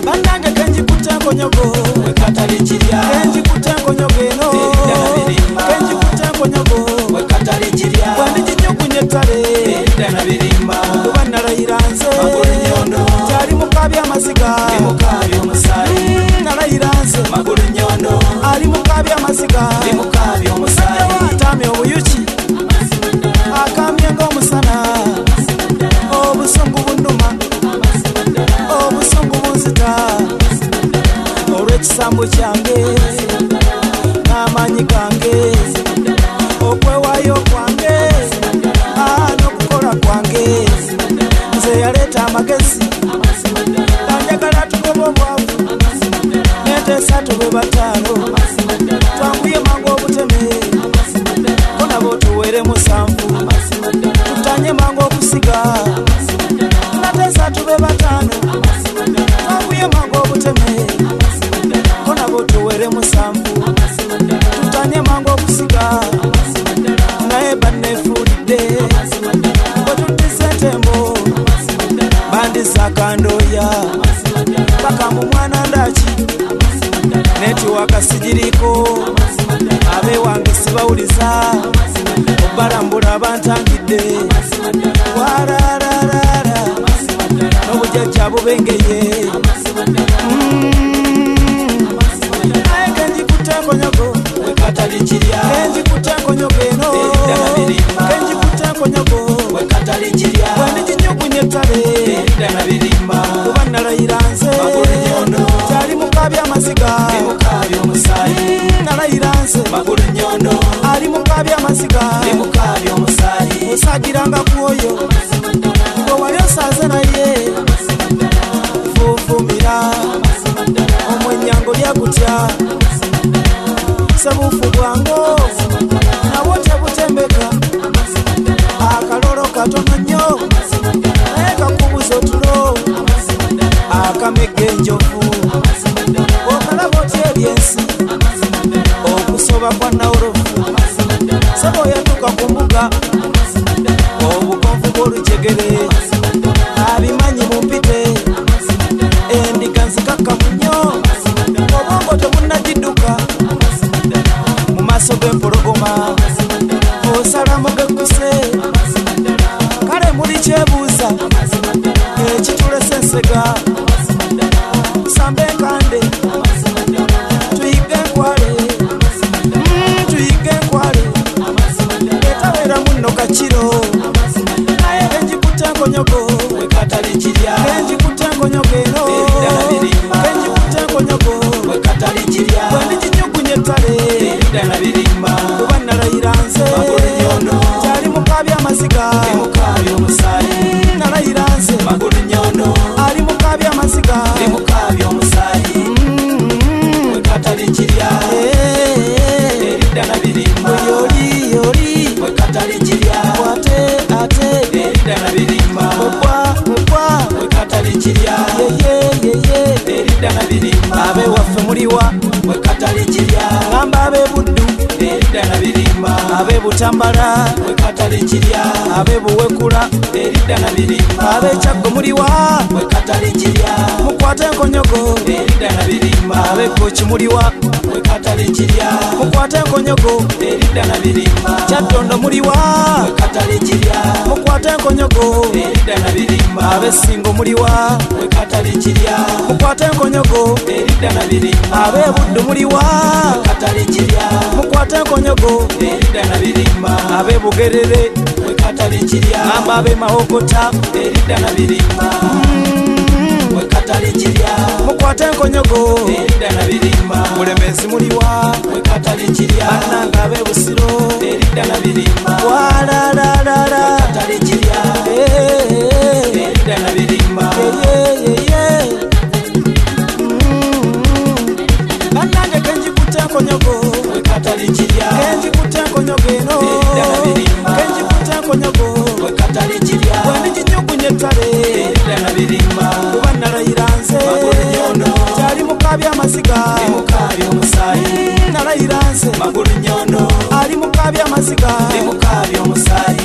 Banange kenji kutango nyogo wekatali chirya kenji kutango nyogeno kenji kutango nyogo wekatali chirya wandi jinyugu nyetale dana birimba kuba narayiranze magulu nyondo cyari mukabi amasiga mukabi omusali narayiranze magulu nyondo ali mukabi amasiga mukabi omusali tame obuyuki akamye ng'omusana obusungu bunuma obusungu bunzita olw'ekisambu kyange n'amaanyi gange okwewaayo kwange n'okukola kwange nze yaleeta amagezi ganjagala tugoba obwavu neteesa tube bataano twanguye mangu obuteme ko nabo tuwere musanvu tutanye mangu okusiga neteesa tube bataano twanguye mangu obuteme ko nabo tuwere musanvu tutanye mangu okusiga naye banneefuulidde bwetuddiza entembo bandiza akandoya paka mu mwana ndaki netiwaka sigiriko abe wange sibawuliza obalambula bantangidde warararara n'obujjajja bubengeye naye kenji kutango nyogo wekatali chirya kenji kutango nyogo eno kenji kutango nyogo wekatali chirya wendi jinyugu nyetale dana birimba kuba narayiranze magulu nyondo cyari mukabi amasiga mukabi omusali narayiranze magulu nyondo ali mukabi amasiga mukabi omusali osagiranga kwoyo ngo wali osaze naye fufumira omwenyango lyagutya sebufu bwango nabwo tebutembeka akalolo katono nnyo naye kakubuza otulo akamega enjovu okalaba otya ebyensi okusoba kwa nawolofu saba oyatuuka ku mbuga obukonfu bw'olujegere abimanyi mumpite endiga nzikakkamu nnyo obwongo tebunnagidduka mu maaso g'empologoma osalamu gekkuse kale muli kyebuuza ekitulese ensega sambe enkande tuyige enkwale tuyige enkwale etabeeramu nno kakiro naye kenji kutango nyogo wekatali chirya kenji kutango nyogo eno kenji kutango nyogo wekatali chirya wendi jinyugu nyetale dana birimba kuba narayiranze magulu nyondo cyari mukabi amasiga mukabi omusali narayiranze magulu nyondo ali mukabi amasiga mukabi omusali wekatali chirya dana birimba yoli wekatali chirya ate dana birimba mukwa wekatali chirya yeye dana birimba abe waffe muliwa wekatali chirya ngamba abe buddu dana birimba abe butambala wekatali chirya abe buwekula dana birimba abe kyaggo muliwa wekatali chirya mukwate enkonyogo dana birimba abe koki muliwa wekatali chirya mukwate enkonyogo dana birimba kyaddondo muliwa wekatali chirya mukwate enkonyogo dana birimba abe singo muliwa wekatali chirya mukwate enkonyogo dana birimba abe buddu muliwa wekatali chirya mukwate enkonyogo dana birimba abe bugerere wekatali chirya ngamba abe mahokota dana birimba wekatali chirya mukwate enkonyogo dana birimba bulemezi muliwa wekatali chirya bannanga abe busiro dana birimba walalala wekatali chirya dana birimba bannange kenji kutte enkonyogo wekatali chirya kenji kutte enkonyogo eno dana birimba kenji kutte enkonyogo wekatali chirya wendi jinyugunya ettale dana birimba kuba narayiranze magulu nyondo kyali mukabi amasiga mukabi omusali narayiranze magulu nyondo bimukabya masiga bimukabya omusaayi